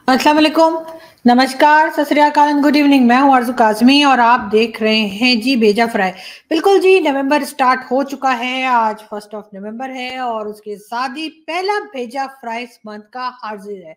अस्सलाम वालेकुम, नमस्कार, सत श्री अकाल एंड गुड इवनिंग। मैं हूँ आरज़ू काज़मी और आप देख रहे हैं जी भेजा फ्राई। बिल्कुल जी, नवंबर स्टार्ट हो चुका है। आज 1 नवंबर है और उसके साथ ही पहला भेजा फ्राई इस मंथ का हाजिर है।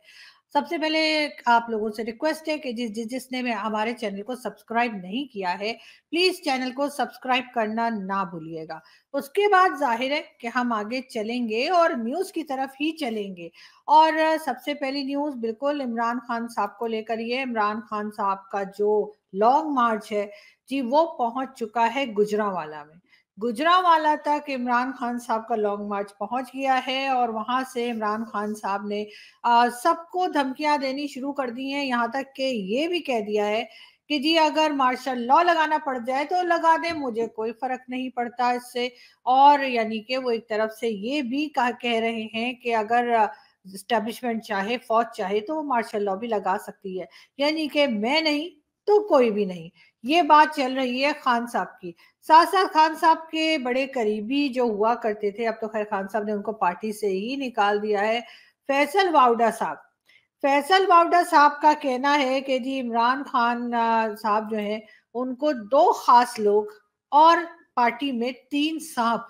सबसे पहले आप लोगों से रिक्वेस्ट है कि जिसने में हमारे चैनल को सब्सक्राइब नहीं किया है, प्लीज़ चैनल को सब्सक्राइब करना ना भूलिएगा। उसके बाद ज़ाहिर है कि हम आगे चलेंगे और न्यूज़ की तरफ ही चलेंगे। और सबसे पहली न्यूज़ बिल्कुल इमरान खान साहब को लेकर ही है। इमरान खान साहब का जो लॉन्ग मार्च है जी, वो पहुंच चुका है गुजरांवाला में। गुजरांवाला तक इमरान खान साहब का लॉन्ग मार्च पहुंच गया है और वहां से इमरान खान साहब ने सबको धमकियां देनी शुरू कर दी हैं। यहाँ तक कि ये भी कह दिया है कि जी अगर मार्शल लॉ लगाना पड़ जाए तो लगा दे, मुझे कोई फर्क नहीं पड़ता इससे। और यानी कि वो एक तरफ से ये भी कह रहे हैं कि अगर इस्टेब्लिशमेंट चाहे, फौज चाहे तो वो मार्शल लॉ भी लगा सकती है। यानी कि मैं नहीं तो कोई भी नहीं, ये बात चल रही है खान साहब की। साथ साथ खान साहब के बड़े करीबी जो हुआ करते थे, अब तो खैर खान साहब ने उनको पार्टी से ही निकाल दिया है, फैसल वाउडा साहब। फैसल वाउडा साहब का कहना है कि जी इमरान खान साहब जो है, उनको दो खास लोग और पार्टी में तीन सांप।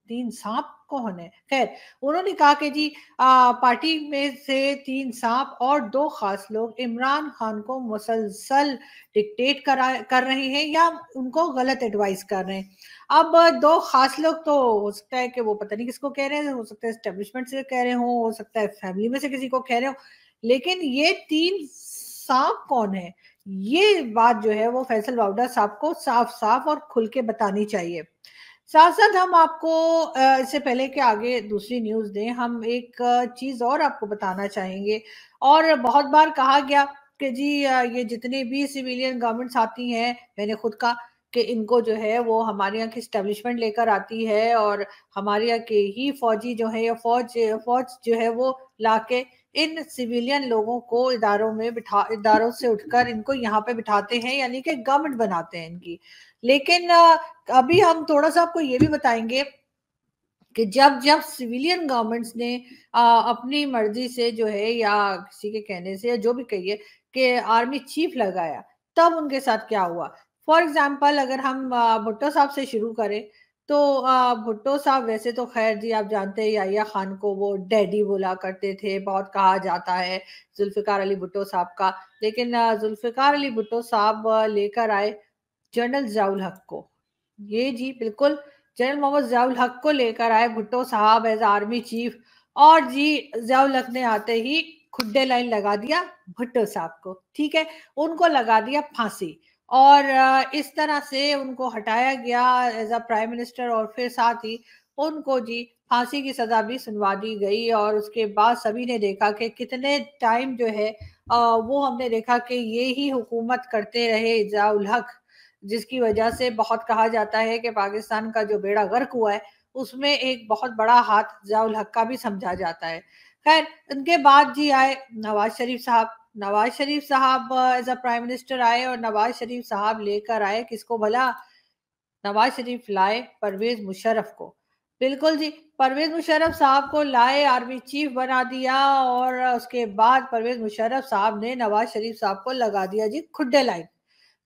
तीन सांप कौन है? खैर, उन्होंने कहा कि जी पार्टी में से तीन सांप और दो खास लोग इमरान खान को मुसलसल डिक्टेट कर रहे हैं या उनको गलत एडवाइस कर रहे हैं। अब दो खास लोग तो हो सकता है कि वो पता नहीं किसको कह रहे हैं, हो सकता है एस्टेब्लिशमेंट से कह रहे हो सकता है फैमिली में से किसी को कह रहे हो, लेकिन ये तीन सांप कौन है? ये बात जो है वो फैसल वाउडा साहब को साफ साफ और खुल के बतानी चाहिए। साथ साथ हम आपको इससे पहले कि आगे दूसरी न्यूज़ दें, हम एक चीज़ और आपको बताना चाहेंगे। और बहुत बार कहा गया कि जी ये जितने भी सिविलियन गवर्नमेंट्स आती हैं, मैंने खुद कहा कि इनको जो है वो हमारे यहाँ की एस्टेब्लिशमेंट लेकर आती है और हमारे यहाँ के ही फौजी जो है या फौज फौज जो है वो लाके इन सिविलियन लोगों को इदारों से उठकर इनको यहाँ पे बिठाते हैं, यानी कि गवर्नमेंट बनाते हैं इनकी। लेकिन अभी हम थोड़ा-सा आपको ये भी बताएँगे कि जब जब सिविलियन गवर्नमेंट्स ने अपनी मर्ज़ी से जो है या किसी के कहने से या जो भी कहिए कि आर्मी चीफ लगाया, तब उनके साथ क्या हुआ? फॉर एग्ज़ाम्पल अगर हम भुट्टो साहब से शुरू करें, तो भुट्टो साहब वैसे तो ख़ैर जी आप जानते हैं याहिया खान को वो डैडी बोला करते थे, बहुत कहा जाता है ज़ुल्फ़िकार अली भुट्टो साहब का। लेकिन ज़ुल्फ़िकार अली भुट्टो साहब लेकर आए जनरल ज़ियाउल हक को। ये जी बिल्कुल जनरल मोहम्मद ज़ियाउल हक को लेकर आए भुट्टो साहब एज़ आर्मी चीफ। और जी ज़ियाउल हक ने आते ही खुड्डे लाइन लगा दिया भुट्टो साहब को, ठीक है? उनको लगा दिया फांसी और इस तरह से उनको हटाया गया एज़ अ प्राइम मिनिस्टर और फिर साथ ही उनको जी फांसी की सज़ा भी सुनवा दी गई। और उसके बाद सभी ने देखा कि कितने टाइम जो है वो हमने देखा कि ये ही हुकूमत करते रहे ज़ियाउल हक, जिसकी वजह से बहुत कहा जाता है कि पाकिस्तान का जो बेड़ा गर्क हुआ है, उसमें एक बहुत बड़ा हाथ ज़ियाउल हक का भी समझा जाता है। खैर, उनके बाद जी आए नवाज़ शरीफ साहब। नवाज़ शरीफ साहब एज़ अ प्राइम मिनिस्टर आए और नवाज़ शरीफ साहब लेकर आए किसको भला? नवाज़ शरीफ लाए परवेज़ मुशर्रफ को। बिल्कुल जी, परवेज़ मुशर्रफ साहब को लाए, आर्मी चीफ बना दिया और उसके बाद परवेज़ मुशर्रफ साहब ने नवाज़ शरीफ साहब को लगा दिया जी खुड्डे लाइन।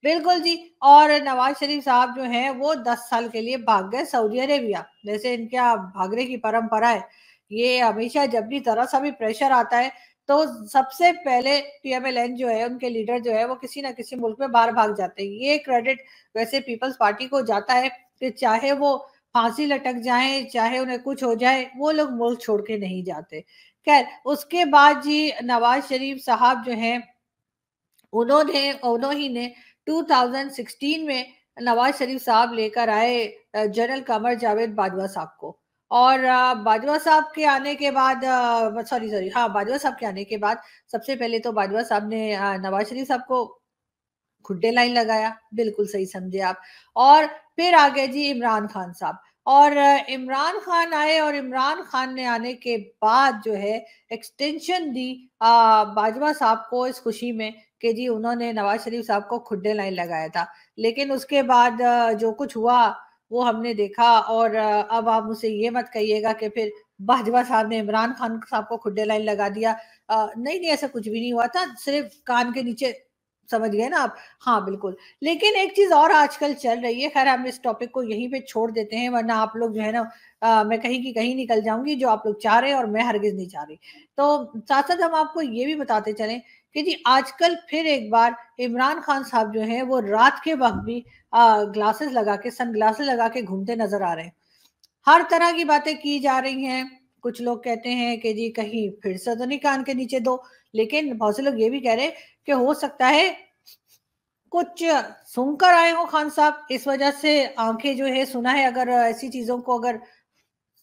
बिल्कुल जी। और नवाज़ शरीफ साहब जो हैं वो 10 साल के लिए भाग गए सऊदी अरेबिया। जैसे इनके यहाँ भागने की परंपरा है। ये हमेशा जब भी ज़रा-सा भी प्रेशर आता है, तो सबसे पहले पीएमएलएन जो है, उनके लीडर जो है, वो किसी न किसी मुल्क में बाहर भाग जाते हैं। ये क्रेडिट वैसे पीपल्स पार्टी को जाता है कि चाहे वो फांसी लटक जाएँ, चाहे उन्हें कुछ हो जाए, वो लोग मुल्क छोड़ के नहीं जाते। ख़ैर, उसके बाद जी नवाज़ शरीफ साहब जो हैं उन्हों ही ने 2016 में नवाज शरीफ साहब लेकर आए जनरल कमर जावेद बाजवा साहब को। और बाजवा साहब के आने के बाद सॉरी सॉरी हाँ, बाजवा साहब के आने के बाद सबसे पहले तो बाजवा साहब ने नवाज शरीफ साहब को खुड्डे लाइन लगाया, बिल्कुल सही समझे आप। और फिर आ गए जी इमरान खान साहब। और इमरान खान आए और इमरान खान ने आने के बाद जो है एक्सटेंशन दी बाजवा साहब को इस खुशी में कि जी उन्होंने नवाज शरीफ साहब को खुड्डे लाइन लगाया था। लेकिन उसके बाद जो कुछ हुआ वो हमने देखा। और अब आप मुझसे ये मत कहिएगा कि फिर बाजवा साहब ने इमरान खान साहब को खुड्डे लाइन लगा दिया। नहीं नहीं, ऐसा कुछ भी नहीं हुआ था, सिर्फ कान के नीचे, समझ गए ना आप। हाँ बिल्कुल। लेकिन एक चीज और आजकल चल रही है, खैर हम इस टॉपिक को यहीं पे छोड़ देते हैं, वरना आप लोग जो है ना, मैं कहीं की कहीं निकल जाऊंगी, जो आप लोग चाह रहे हैं और मैं हरगिज नहीं चाह रही। तो साथ साथ हम आपको ये भी बताते चलें कि जी आजकल फिर एक बार इमरान खान साहब जो है वो रात के वक्त भी ग्लासेस लगा के, सन ग्लासेस लगा के घूमते नजर आ रहे हैं। हर तरह की बातें की जा रही हैं। कुछ लोग कहते हैं कि जी कहीं फिर से तो नहीं कान के नीचे दो, लेकिन बहुत से लोग ये भी कह रहे हैं कि हो सकता है कुछ सुनकर आए हो खान साहब, इस वजह से आंखें जो है, सुना है अगर ऐसी चीजों को अगर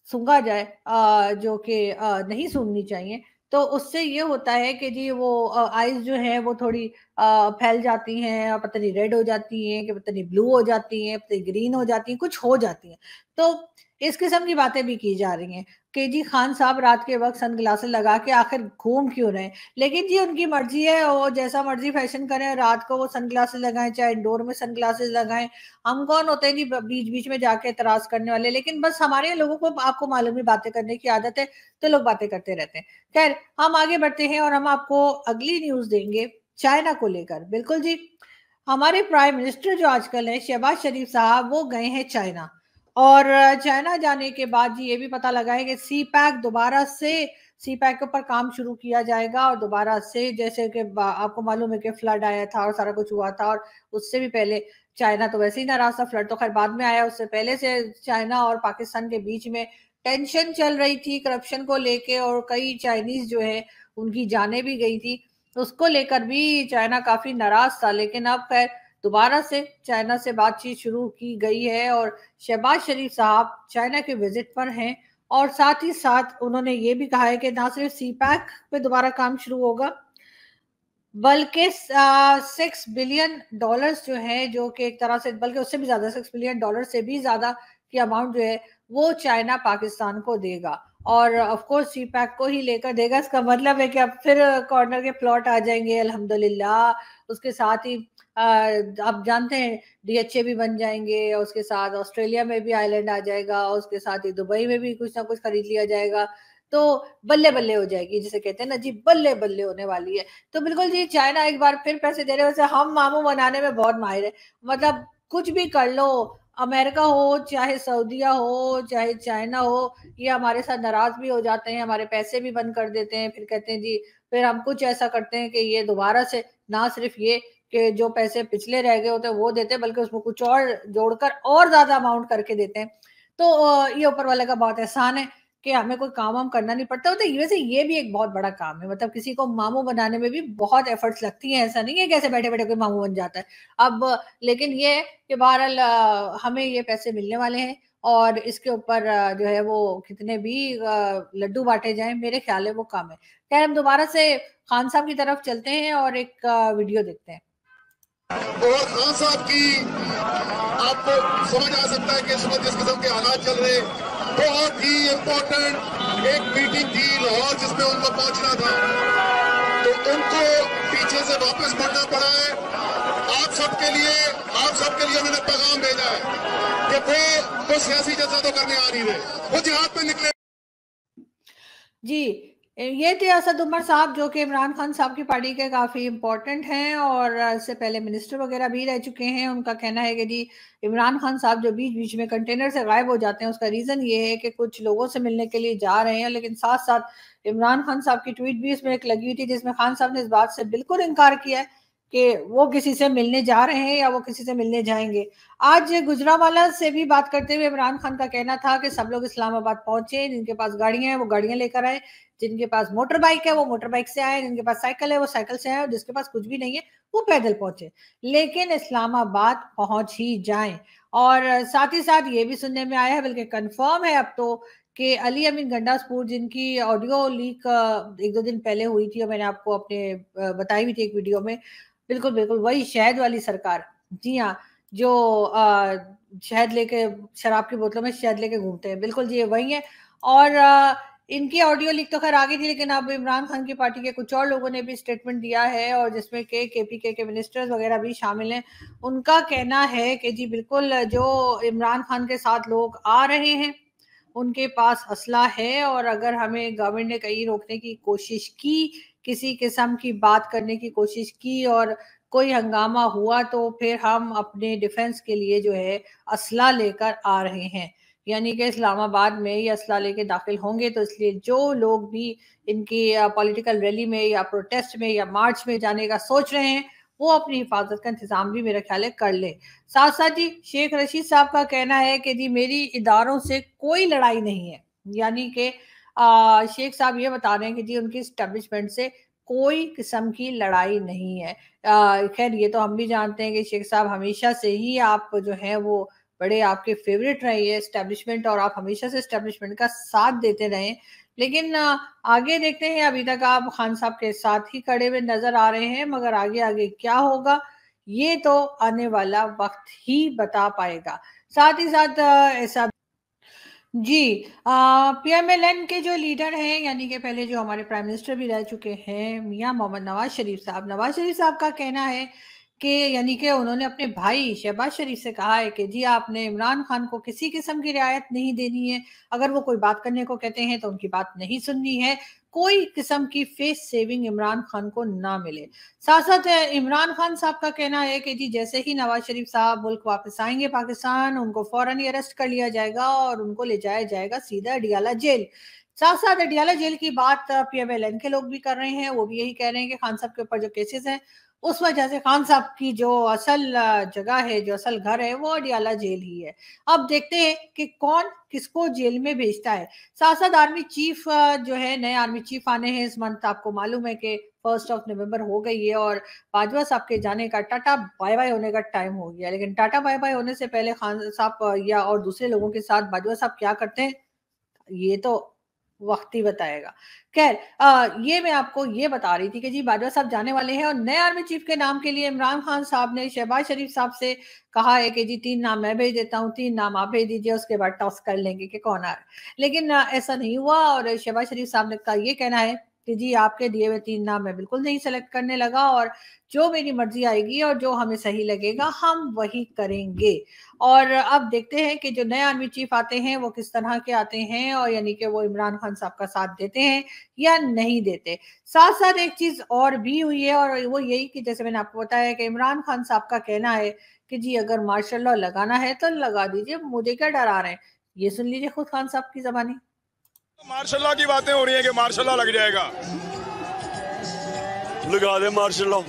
सूंघा जाए जो कि नहीं सूंघनी चाहिए, तो उससे ये होता है कि जी वो आईज जो है वो थोड़ी फैल जाती हैं, और पता नहीं रेड हो जाती हैं, कि पता नहीं ब्लू हो जाती हैं, पता नहीं ग्रीन हो जाती हैं, कुछ हो जाती हैं। तो इस किस्म की बातें भी की जा रही हैं कि जी खान साहब रात के वक्त सनग्लासेस लगा के आखिर घूम क्यों रहे हैं। लेकिन जी उनकी मर्जी है, वो जैसा मर्जी फैशन करें, रात को वो सनग्लासेस लगाएं, चाहे इंडोर में सनग्लासेस लगाएं। हम कौन होते हैं जी बीच बीच में जाके एतराज करने वाले, लेकिन बस हमारे यहाँ लोगों को, आपको मालूम है, बातें करने की आदत है, तो लोग बातें करते रहते हैं। खैर हम आगे बढ़ते हैं और हम आपको अगली न्यूज देंगे चाइना को लेकर। बिल्कुल जी, हमारे प्राइम मिनिस्टर जो आजकल है शहबाज शरीफ साहब, वो गए हैं चाइना। और चाइना जाने के बाद जी ये भी पता लगा है कि सी पैक दोबारा से, सी पैक के ऊपर काम शुरू किया जाएगा, और दोबारा से, जैसे कि आपको मालूम है कि फ्लड आया था और सारा कुछ हुआ था, और उससे भी पहले चाइना तो वैसे ही नाराज था, फ्लड तो खैर बाद में आया, उससे पहले से चाइना और पाकिस्तान के बीच में टेंशन चल रही थी करप्शन को लेके, और कई चाइनीज जो है उनकी जानें भी गई थी, उसको लेकर भी चाइना काफी नाराज था। लेकिन अब खैर दोबारा से चाइना से बातचीत शुरू की गई है, और शहबाज शरीफ साहब चाइना के विजिट पर हैं, और साथ ही साथ उन्होंने ये भी कहा है कि ना सिर्फ सी पैक पे दोबारा काम शुरू होगा, बल्कि $6 बिलियन जो है, जो कि एक तरह से, बल्कि उससे भी ज्यादा, $6 बिलियन से भी ज्यादा की अमाउंट जो है वो चाइना पाकिस्तान को देगा। और ऑफ कोर्स सी पैक को ही लेकर देगा। इसका मतलब है कि अब फिर कॉर्नर के प्लॉट आ जाएंगे अल्हम्दुलिल्लाह। उसके साथ ही आप जानते हैं डीएचए भी बन जाएंगे, और उसके साथ ऑस्ट्रेलिया में भी आइलैंड आ जाएगा, और उसके साथ ही दुबई में भी कुछ ना कुछ खरीद लिया जाएगा। तो बल्ले बल्ले हो जाएगी, जिसे कहते हैं ना जी, बल्ले बल्ले होने वाली है। तो बिल्कुल जी चाइना एक बार फिर पैसे दे रहे हैं। वैसे हम मामू बनाने में बहुत माहिर है, मतलब कुछ भी कर लो, अमेरिका हो चाहे सऊदीया हो चाहे चाइना हो, ये हमारे साथ नाराज भी हो जाते हैं, हमारे पैसे भी बंद कर देते हैं, फिर कहते हैं जी, फिर हम कुछ ऐसा करते हैं कि ये दोबारा से, ना सिर्फ ये कि जो पैसे पिछले रह गए होते हैं वो देते हैं, बल्कि उसमें कुछ और जोड़कर और ज्यादा अमाउंट करके देते हैं। तो ये ऊपर वाले का बहुत एहसान है कि हमें कोई काम वाम करना नहीं पड़ता। तो वैसे ये भी एक बहुत बड़ा काम है, मतलब किसी को मामू बनाने में भी बहुत एफर्ट्स लगती हैं, ऐसा नहीं है कैसे बैठे बैठे कोई मामू बन जाता है। अब लेकिन ये है कि बहरहाल हमें ये पैसे मिलने वाले हैं, और इसके ऊपर जो है वो कितने भी लड्डू बांटे जाएं, मेरे ख्याल है वो काम है। खैर हम दोबारा से खान साहब की तरफ चलते हैं और एक वीडियो देखते हैं। और खान साहब की आपको समझ आ सकता है कि इस वक्त जिस किस्म के हालात चल रहे, बहुत ही इम्पोर्टेंट एक मीटिंग थी लाहौर जिसमें उनको पहुंचना था, तो उनको पीछे से वापस मुड़ना पड़ा है। आप सबके लिए मैंने पैगाम भेजा है कि वो सियासी जलसा तो करने आ नहीं रहे, वो जिहाद पे निकले। जी ये थे असद उमर साहब, जो कि इमरान खान साहब की पार्टी के काफ़ी इम्पोर्टेंट हैं, और इससे पहले मिनिस्टर वगैरह भी रह चुके हैं। उनका कहना है कि जी इमरान खान साहब जो बीच बीच में कंटेनर से गायब हो जाते हैं, उसका रीज़न ये है कि कुछ लोगों से मिलने के लिए जा रहे हैं। लेकिन साथ साथ इमरान खान साहब की ट्वीट भी इसमें एक लगी हुई थी, जिसमें खान साहब ने इस बात से बिल्कुल इनकार किया है कि वो किसी से मिलने जा रहे हैं या वो किसी से मिलने जाएंगे। आज गुजरांवाला से भी बात करते हुए इमरान खान का कहना था कि सब लोग इस्लामाबाद पहुंचे, जिनके पास गाड़ियां हैं वो गाड़ियां लेकर आए, जिनके पास मोटर बाइक है वो मोटर बाइक से आए, जिनके पास साइकिल है वो साइकिल से आए, और जिसके पास कुछ भी नहीं है वो पैदल पहुंचे, लेकिन इस्लामाबाद पहुंच ही जाएं। और साथ ही साथ ये भी सुनने में आया है, बल्कि कंफर्म है अब तो, कि अली अमीन गंडासपुर, जिनकी ऑडियो लीक एक दो दिन पहले हुई थी और मैंने आपको अपने बताई हुई थी एक वीडियो में, बिल्कुल बिल्कुल वही शहद वाली सरकार। जी हाँ, जो शहद लेके, शराब की बोतलों में शहद लेके घूमते हैं, बिल्कुल जी ये वही है। और इनकी ऑडियो लीक तो खैर आ गई थी, लेकिन अब इमरान खान की पार्टी के कुछ और लोगों ने भी स्टेटमेंट दिया है, और जिसमें के केपीके के मिनिस्टर्स वगैरह भी शामिल हैं। उनका कहना है कि जी बिल्कुल जो इमरान खान के साथ लोग आ रहे हैं उनके पास असला है और अगर हमें गवर्नमेंट ने कहीं रोकने की कोशिश की, किसी किस्म की बात करने की कोशिश की और कोई हंगामा हुआ तो फिर हम अपने डिफेंस के लिए जो है असला लेकर आ रहे हैं, यानी कि इस्लामाबाद में ये असला लेके दाखिल होंगे। तो इसलिए जो लोग भी इनकी पॉलिटिकल रैली में या प्रोटेस्ट में या मार्च में जाने का सोच रहे हैं, वो अपनी हिफाजत का इंतजाम भी मेरे ख्याल है कर ले। साथ साथ जी शेख रशीद साहब का कहना है कि जी मेरी इदारों से कोई लड़ाई नहीं है, यानी कि शेख साहब ये बता रहे हैं कि जी उनकी स्टैब्लिशमेंट से कोई किस्म की लड़ाई नहीं है। खैर ये तो हम भी जानते हैं कि शेख साहब हमेशा से ही आप जो है वो बड़े आपके फेवरेट रहे हैं एस्टेब्लिशमेंट, और आप हमेशा से एस्टेब्लिशमेंट का साथ देते रहे। लेकिन आगे देखते हैं, अभी तक आप खान साहब के साथ ही खड़े हुए नजर आ रहे हैं, मगर आगे आगे क्या होगा ये तो आने वाला वक्त ही बता पाएगा। साथ ही साथ ऐसा जी पीएमएलएन के जो लीडर हैं, यानी कि पहले जो हमारे प्राइम मिनिस्टर भी रह चुके हैं मियां मोहम्मद नवाज शरीफ साहब का कहना है कि यानी कि उन्होंने अपने भाई शहबाज शरीफ से कहा है कि जी आपने इमरान खान को किसी किस्म की रियायत नहीं देनी है, अगर वो कोई बात करने को कहते हैं तो उनकी बात नहीं सुननी है, कोई किस्म की फेस सेविंग इमरान खान को ना मिले। साथ साथ इमरान खान साहब का कहना है कि जी जैसे ही नवाज शरीफ साहब मुल्क वापस आएंगे पाकिस्तान, उनको फौरन ही अरेस्ट कर लिया जाएगा और उनको ले जाया जाएगा सीधा अडियाला जेल। साथ साथ अडियाला जेल की बात पीएमएलएन के लोग भी कर रहे हैं, वो भी यही कह रहे हैं कि खान साहब के ऊपर जो केसेस हैं उस वजह से खान साहब की जो असल जगह है, जो असल घर है, वो अडियाला जेल ही है। अब देखते हैं कि कौन किसको जेल में भेजता है। साथ साथ आर्मी चीफ जो है, नए आर्मी चीफ आने हैं इस मंथ, आपको मालूम है कि 1 नवंबर हो गई है और बाजवा साहब के जाने का टाटा बाय बाय होने का टाइम हो गया। लेकिन टाटा बाय बाय होने से पहले खान साहब या और दूसरे लोगों के साथ बाजवा साहब क्या करते हैं ये तो वक्त ही बताएगा। खैर ये मैं आपको ये बता रही थी कि जी बाजवा साहब जाने वाले हैं और नए आर्मी चीफ के नाम के लिए इमरान खान साहब ने शहबाज शरीफ साहब से कहा है कि जी 3 नाम मैं भेज देता हूँ, 3 नाम आप भेज दीजिए, उसके बाद टॉस कर लेंगे कि कौन आ रहा है। लेकिन ऐसा नहीं हुआ और शहबाज शरीफ साहब ने का ये कहना है कि जी आपके दिए हुए 3 नाम मैं बिल्कुल नहीं सेलेक्ट करने लगा और जो मेरी मर्जी आएगी और जो हमें सही लगेगा हम वही करेंगे। और अब देखते हैं कि जो नए आर्मी चीफ आते हैं वो किस तरह के आते हैं, और यानी कि वो इमरान खान साहब का साथ देते हैं या नहीं देते। साथ साथ एक चीज और भी हुई है और वो यही कि जैसे मैंने आपको बताया कि इमरान खान साहब का कहना है कि जी अगर मार्शल लॉ लगाना है तो लगा दीजिए, मुझे क्या डरा रहे हैं। ये सुन लीजिए खुद खान साहब की जबानी। मार्शल लॉ की बातें हो रही है कि मार्शल लॉ लग जाएगा। लगा दे मार्शल लॉ,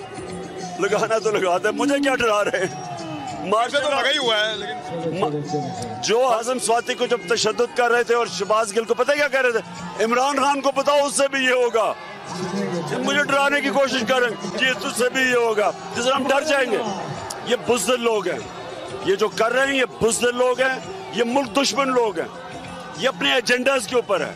लगाना तो लगा दे, मुझे क्या डरा रहे हैं। मार्शल तो लगा ही हुआ है, लेकिन जो आजम स्वाति को जब तशद्दुद कर रहे थे और शहबाज गिल को पता क्या कह रहे थे, इमरान खान को बताओ उससे भी ये होगा। मुझे डराने की कोशिश करें कि तुझसे भी ये होगा, जिससे हम डर जाएंगे। ये बुज़दिल लोग हैं, ये जो कर रहे हैं ये बुज़दिल लोग हैं, ये मुल्क दुश्मन लोग हैं, ये अपने एजेंडास के ऊपर है।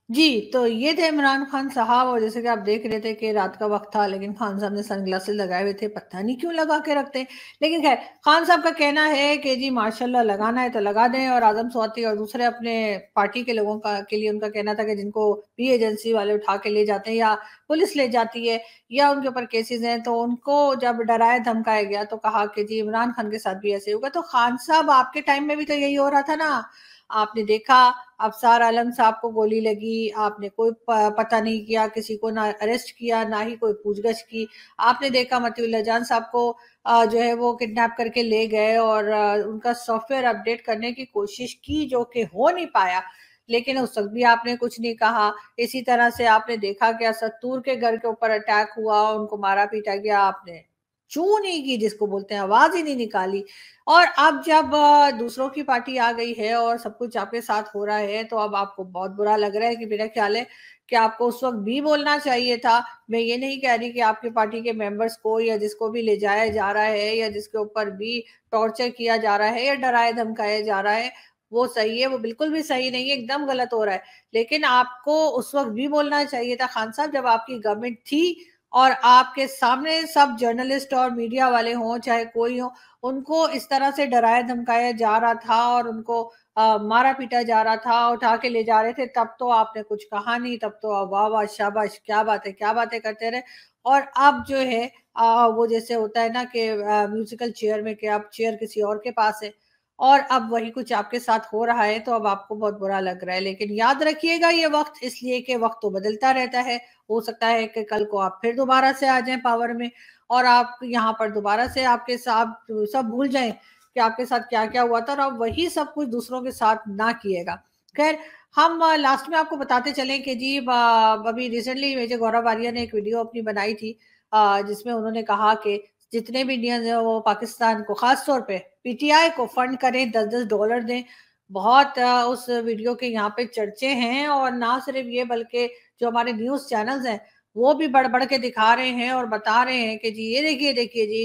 जी तो ये थे इमरान खान साहब, और जैसे कि आप देख रहे थे कि रात का वक्त था लेकिन खान साहब ने सनग्लासेस लगाए हुए थे, पता नहीं क्यों लगा के रखते हैं। लेकिन खैर खान साहब का कहना है कि जी माशाल्लाह लगाना है तो लगा दें, और आजम स्वाति और दूसरे अपने पार्टी के लोगों का के लिए उनका कहना था कि जिनको भी एजेंसी वाले उठा के ले जाते हैं या पुलिस ले जाती है या उनके ऊपर केसेस हैं तो उनको जब डराया धमकाया गया तो कहा कि जी इमरान खान के साथ भी ऐसे होगा। तो खान साहब आपके टाइम में भी तो यही हो रहा था ना, आपने देखा अफसार आलम साहब को गोली लगी, आपने कोई पता नहीं किया, किसी को ना अरेस्ट किया ना ही कोई पूछगछ की। आपने देखा मतीउल्लाह जान साहब को जो है वो किडनैप करके ले गए और उनका सॉफ्टवेयर अपडेट करने की कोशिश की जो कि हो नहीं पाया, लेकिन उस वक्त भी आपने कुछ नहीं कहा। इसी तरह से आपने देखा कि सत्तूर के घर के ऊपर अटैक हुआ, उनको मारा पीटा गया, आपने चू नहीं की, जिसको बोलते हैं आवाज ही नहीं निकाली। और अब जब दूसरों की पार्टी आ गई है और सब कुछ आपके साथ हो रहा है तो अब आपको बहुत बुरा लग रहा है कि मेरा ख्याल है कि आपको उस वक्त भी बोलना चाहिए था। मैं ये नहीं कह रही कि आपकी पार्टी के मेंबर्स को या जिसको भी ले जाया जा रहा है या जिसके ऊपर भी टॉर्चर किया जा रहा है या डराया धमकाया जा रहा है वो सही है, वो बिल्कुल भी सही नहीं है, एकदम गलत हो रहा है। लेकिन आपको उस वक्त भी बोलना चाहिए था खान साहब जब आपकी गवर्नमेंट थी और आपके सामने सब जर्नलिस्ट और मीडिया वाले हों चाहे कोई हो, उनको इस तरह से डराया धमकाया जा रहा था और उनको मारा पीटा जा रहा था, उठा के ले जा रहे थे, तब तो आपने कुछ कहा नहीं, तब तो वाह वाह शाबाश क्या बातें करते रहे। और अब जो है वो जैसे होता है ना कि म्यूजिकल चेयर में कि अब चेयर किसी और के पास है, और अब वही कुछ आपके साथ हो रहा है, तो अब आपको बहुत बुरा लग रहा है। लेकिन याद रखिएगा ये वक्त इसलिए कि वक्त तो बदलता रहता है। हो सकता है कि कल को आप फिर दोबारा से आ जाएं पावर में और आप यहाँ पर दोबारा से आपके साथ सब भूल जाएं कि आपके साथ क्या क्या हुआ था, और आप वही सब कुछ दूसरों के साथ ना किएगा। खैर, हम लास्ट में आपको बताते चलें कि जी अभी रिसेंटली मेजर गौरव आर्या ने एक वीडियो अपनी बनाई थी, जिसमें उन्होंने कहा कि जितने भी इंडियंस हैं वो पाकिस्तान को, खास तौर पे पीटीआई को फंड करें, $10-10 दें। बहुत उस वीडियो के यहाँ पे चर्चे हैं, और ना सिर्फ ये बल्कि जो हमारे न्यूज चैनल्स हैं वो भी बढ़ बढ़ के दिखा रहे हैं और बता रहे हैं कि जी ये देखिए देखिए जी,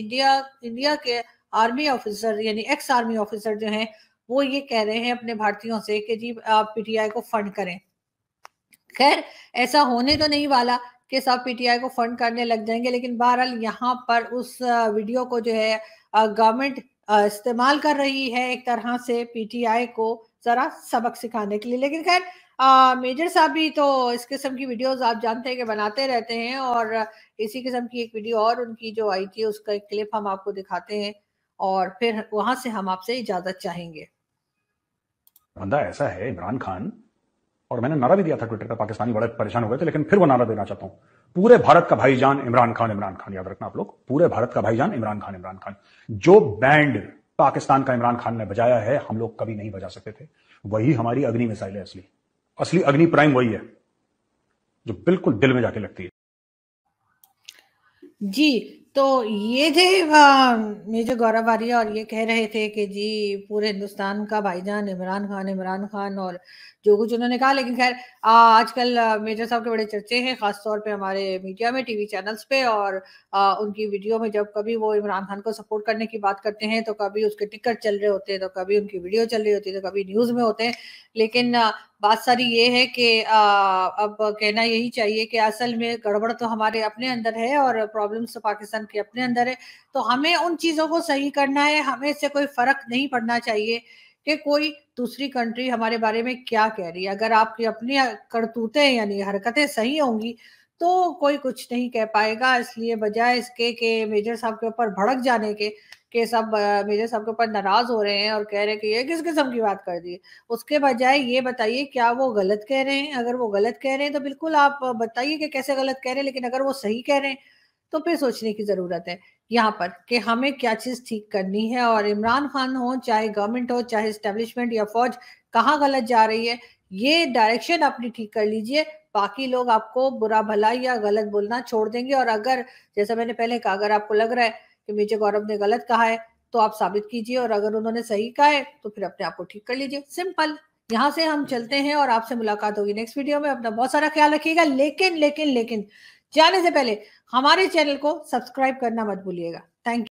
इंडिया के आर्मी ऑफिसर यानी एक्स आर्मी ऑफिसर जो हैं वो ये कह रहे हैं अपने भारतीयों से कि जी आप पीटीआई को फंड करें। खैर, ऐसा होने तो नहीं वाला कि सब पीटीआई को फंड करने लग जाएंगे, लेकिन बहरहाल यहाँ पर उस वीडियो को जो है गवर्नमेंट इस्तेमाल कर रही है एक तरह से पीटीआई को जरा सबक सिखाने के लिए। लेकिन खैर, मेजर साहब भी तो इस किस्म की वीडियोस आप जानते हैं कि बनाते रहते हैं, और इसी किस्म की एक वीडियो और उनकी जो आई थी उसका एक क्लिप हम आपको दिखाते हैं और फिर वहां से हम आपसे इजाजत चाहेंगे। बंदा ऐसा है इमरान खान, और मैंने नारा भी दिया था ट्विटर पर, पाकिस्तानी बड़े परेशान हो गए थे, लेकिन फिर वो नारा देना चाहता हूं, पूरे भारत का भाईजान इमरान खान, इमरान खान याद रखना आप लोग, पूरे भारत का भाईजान इमरान खान, इमरान खान। जो बैंड पाकिस्तान का इमरान खान ने बजाया है हम लोग कभी नहीं बजा सकते थे, वही हमारी अग्नि मिसाइल है। असली अग्नि प्राइम वही है जो बिल्कुल दिल में जाके लगती है। जी, तो ये थे मेजर गौरव आर्या, और ये कह रहे थे कि जी पूरे हिंदुस्तान का भाईजान इमरान खान, इमरान खान, और जो कुछ उन्होंने कहा। लेकिन खैर, आजकल मेजर साहब के बड़े चर्चे हैं, खासतौर पे हमारे मीडिया में, टीवी चैनल्स पे, और उनकी वीडियो में जब कभी वो इमरान खान को सपोर्ट करने की बात करते हैं तो कभी उसके टिकट चल रहे होते हैं, तो कभी उनकी वीडियो चल रही होती है, तो कभी न्यूज में होते हैं। लेकिन बात सारी ये है कि अब कहना यही चाहिए कि असल में गड़बड़ तो हमारे अपने अंदर है और प्रॉब्लम्स तो पाकिस्तान के अपने अंदर है। तो हमें उन चीजों को सही करना है। हमें इससे कोई फर्क नहीं पड़ना चाहिए कि कोई दूसरी कंट्री हमारे बारे में क्या कह रही है। अगर आपकी अपनी करतूतें यानी हरकतें सही होंगी तो कोई कुछ नहीं कह पाएगा। इसलिए बजाय इसके कि मेजर साहब के ऊपर भड़क जाने के सब मेजर साहब के ऊपर नाराज हो रहे हैं और कह रहे हैं कि ये किस किस्म की बात कर दी, उसके बजाय ये बताइए क्या वो गलत कह रहे हैं। अगर वो गलत कह रहे हैं तो बिल्कुल आप बताइए कि कैसे गलत कह रहे हैं, लेकिन अगर वो सही कह रहे हैं तो फिर सोचने की जरूरत है यहाँ पर कि हमें क्या चीज ठीक करनी है। और इमरान खान हो, चाहे गवर्नमेंट हो, चाहे एस्टेब्लिशमेंट या फौज, कहाँ गलत जा रही है ये डायरेक्शन अपनी ठीक कर लीजिए। बाकी लोग आपको बुरा भला या गलत बोलना छोड़ देंगे। और अगर, जैसा मैंने पहले कहा, अगर आपको लग रहा है कि मेजर गौरव ने गलत कहा है तो आप साबित कीजिए, और अगर उन्होंने सही कहा है तो फिर अपने आप को ठीक कर लीजिए। सिंपल। यहाँ से हम चलते हैं और आपसे मुलाकात होगी नेक्स्ट वीडियो में। अपना बहुत सारा ख्याल रखिएगा। लेकिन लेकिन लेकिन जाने से पहले हमारे चैनल को सब्सक्राइब करना मत भूलिएगा। Thank you.